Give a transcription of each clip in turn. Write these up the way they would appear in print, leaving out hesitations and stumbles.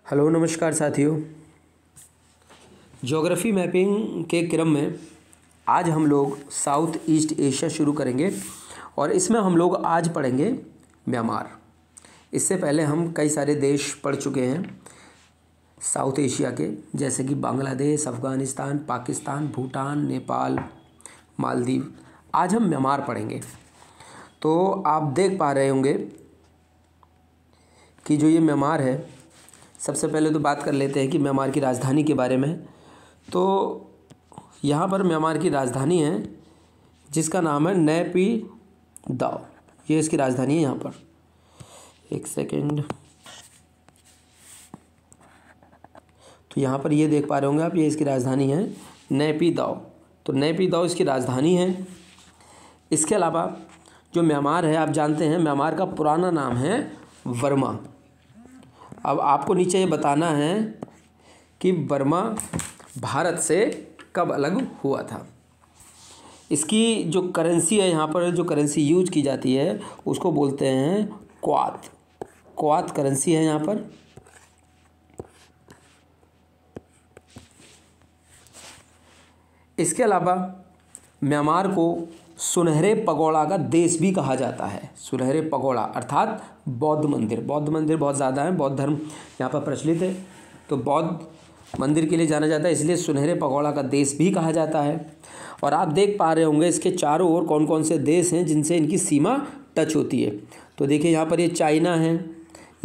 Hello नमस्कार साथियों। Geography mapping के क्रम में आज हम लोग साउथ ईस्ट एशिया शुरू करेंगे और इसमें हम लोग आज पढ़ेंगे म्यांमार। इससे पहले हम कई सारे देश पढ़ चुके हैं साउथ एशिया के, जैसे कि बांग्लादेश, अफ़गानिस्तान, पाकिस्तान, भूटान, नेपाल, मालदीव। आज हम म्यांमार पढ़ेंगे। तो आप देख पा रहे होंगे कि जो ये म्यांमार है, सबसे पहले तो बात कर लेते हैं कि म्यांमार की राजधानी के बारे में। तो यहाँ पर म्यांमार की राजधानी है जिसका नाम है नैपी दाव। ये इसकी राजधानी है। यहाँ पर एक सेकेंड, तो यहाँ पर ये देख पा रहे होंगे आप, ये इसकी राजधानी है नैपी दाव। तो नैपी दाव इसकी राजधानी है। इसके अलावा जो म्यांमार है, आप जानते हैं म्यांमार का पुराना नाम है बर्मा। अब आपको नीचे ये बताना है कि बर्मा भारत से कब अलग हुआ था। इसकी जो करेंसी है, यहाँ पर जो करेंसी यूज की जाती है उसको बोलते हैं क्वात। क्वात करेंसी है यहाँ पर। इसके अलावा म्यांमार को सुनहरे पगोड़ा का देश भी कहा जाता है। सुनहरे पगोड़ा अर्थात बौद्ध मंदिर। बौद्ध मंदिर बहुत ज़्यादा है, बौद्ध धर्म यहाँ पर प्रचलित है, तो बौद्ध मंदिर के लिए जाना जाता है, इसलिए सुनहरे पगोड़ा का देश भी कहा जाता है। और आप देख पा रहे होंगे इसके चारों ओर कौन कौन से देश हैं जिनसे इनकी सीमा टच होती है। तो देखिए यहाँ पर ये चाइना है,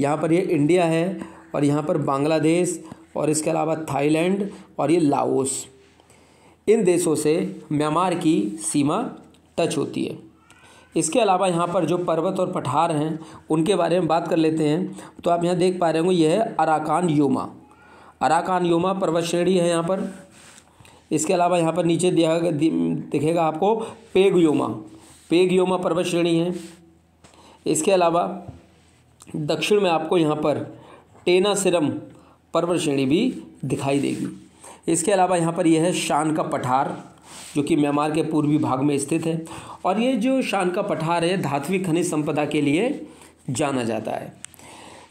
यहाँ पर ये इंडिया है, और यहाँ पर बांग्लादेश, और इसके अलावा थाईलैंड और ये लाओस। इन देशों से म्यांमार की सीमा टच होती है। इसके अलावा यहाँ पर जो पर्वत और पठार हैं उनके बारे में बात कर लेते हैं। तो आप यहाँ देख पा रहे होंगे, यह है अराकान योमा। अराकान योमा पर्वत श्रेणी है यहाँ पर। इसके अलावा यहाँ पर नीचे दिखेगा आपको पेग योमा। पेग योमा पर्वत श्रेणी है। इसके अलावा दक्षिण में आपको यहाँ पर टेनासिरम पर्वत श्रेणी भी दिखाई देगी। इसके अलावा यहाँ पर यह है शान का पठार, जो कि म्यांमार के पूर्वी भाग में स्थित है। और ये जो शान का पठार है धात्विक खनिज संपदा के लिए जाना जाता है।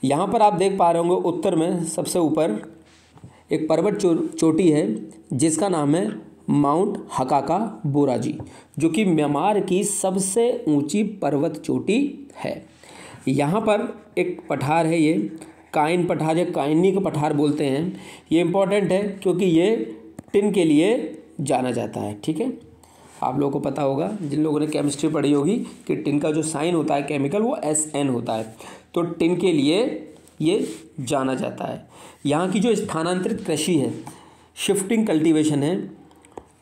यहाँ पर आप देख पा रहे होंगे उत्तर में सबसे ऊपर एक पर्वत चोटी है जिसका नाम है माउंट हकाका बोराजी, जो कि म्यांमार की सबसे ऊंची पर्वत चोटी है। यहाँ पर एक पठार है, ये काइन पठार या काइनी का पठार बोलते हैं। ये इम्पोर्टेंट है क्योंकि ये टिन के लिए जाना जाता है। ठीक है, आप लोगों को पता होगा, जिन लोगों ने केमिस्ट्री पढ़ी होगी, कि टिन का जो साइन होता है केमिकल वो SN होता है। तो टिन के लिए ये जाना जाता है। यहाँ की जो स्थानांतरित कृषि है, शिफ्टिंग कल्टीवेशन है,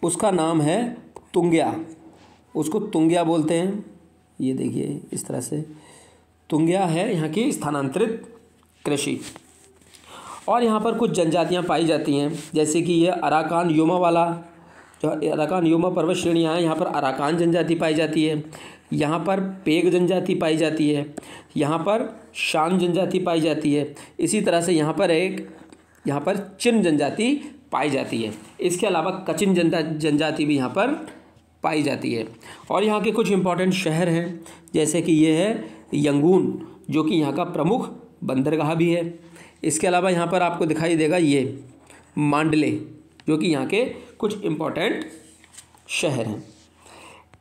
उसका नाम है तुंग्या। उसको तुंग्या बोलते हैं। ये देखिए इस तरह से तुंग्या है यहाँ की स्थानांतरित कृषि। और यहाँ पर कुछ जनजातियाँ पाई जाती हैं, जैसे कि ये अराकान योमा वाला, जो अराकान योमा पर्वत श्रेणियाँ हैं, यहाँ पर अराकान जनजाति पाई जाती है, यहाँ पर पेग जनजाति पाई जाती है, यहाँ पर शान जनजाति पाई जाती है। इसी तरह से यहाँ पर चिन जनजाति पाई जाती है। इसके अलावा कचिन जनजाति भी यहाँ पर पाई जाती है। और यहाँ के कुछ इम्पॉर्टेंट शहर हैं, जैसे कि ये है यंगून, जो कि यहाँ का प्रमुख बंदरगाह भी है। इसके अलावा यहाँ पर आपको दिखाई देगा ये मांडले, जो कि यहाँ के कुछ इम्पोर्टेंट शहर हैं।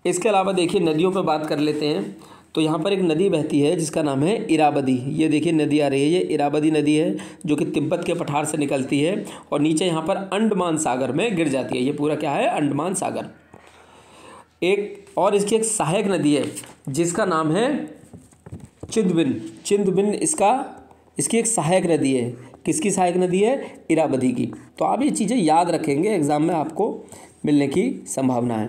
इसके अलावा देखिए नदियों पर बात कर लेते हैं। तो यहाँ पर एक नदी बहती है जिसका नाम है इरावदी। ये देखिए नदी आ रही है, ये इरावदी नदी है, जो कि तिब्बत के पठार से निकलती है और नीचे यहाँ पर अंडमान सागर में गिर जाती है। ये पूरा क्या है, अंडमान सागर। एक और इसकी एक सहायक नदी है जिसका नाम है चिंदबिन। चिंदबिन इसकी एक सहायक नदी है। किसकी सहायक नदी है? इरावदी की। तो आप ये चीज़ें याद रखेंगे, एग्ज़ाम में आपको मिलने की संभावना है।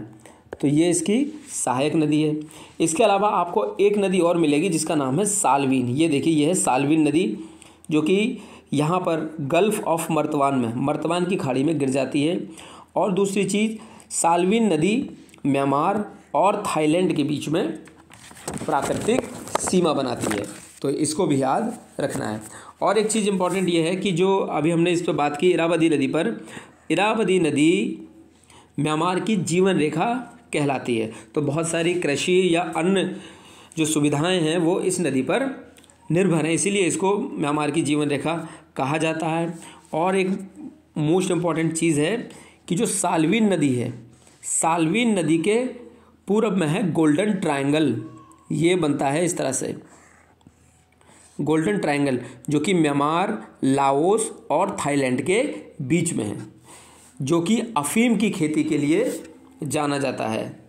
तो ये इसकी सहायक नदी है। इसके अलावा आपको एक नदी और मिलेगी जिसका नाम है सालवीन। ये देखिए, ये है सालवीन नदी, जो कि यहाँ पर गल्फ़ ऑफ मर्तवान में, मर्तवान की खाड़ी में गिर जाती है। और दूसरी चीज़, सालवीन नदी म्यांमार और थाईलैंड के बीच में प्राकृतिक सीमा बनाती है। तो इसको भी याद रखना है। और एक चीज़ इम्पॉर्टेंट ये है कि जो अभी हमने इस पर बात की इरावदी नदी पर, इरावदी नदी म्यांमार की जीवन रेखा कहलाती है। तो बहुत सारी कृषि या अन्य जो सुविधाएं हैं वो इस नदी पर निर्भर है, इसीलिए इसको म्यांमार की जीवन रेखा कहा जाता है। और एक मोस्ट इम्पॉर्टेंट चीज़ है कि जो साल्विन नदी है, साल्विन नदी के पूर्व में है गोल्डन ट्रायंगल, ये बनता है इस तरह से गोल्डन ट्रायंगल, जो कि म्यांमार, लाओस और थाईलैंड के बीच में है, जो कि अफीम की खेती के लिए जाना जाता है।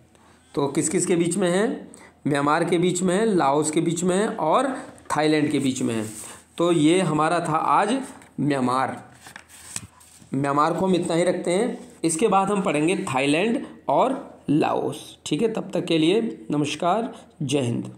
तो किस किस के बीच में है? म्यांमार के बीच में है, लाओस के बीच में है और थाईलैंड के बीच में है। तो ये हमारा था आज म्यांमार। म्यांमार को हम इतना ही रखते हैं, इसके बाद हम पढ़ेंगे थाईलैंड और लाओस। ठीक है, तब तक के लिए नमस्कार, जय हिंद।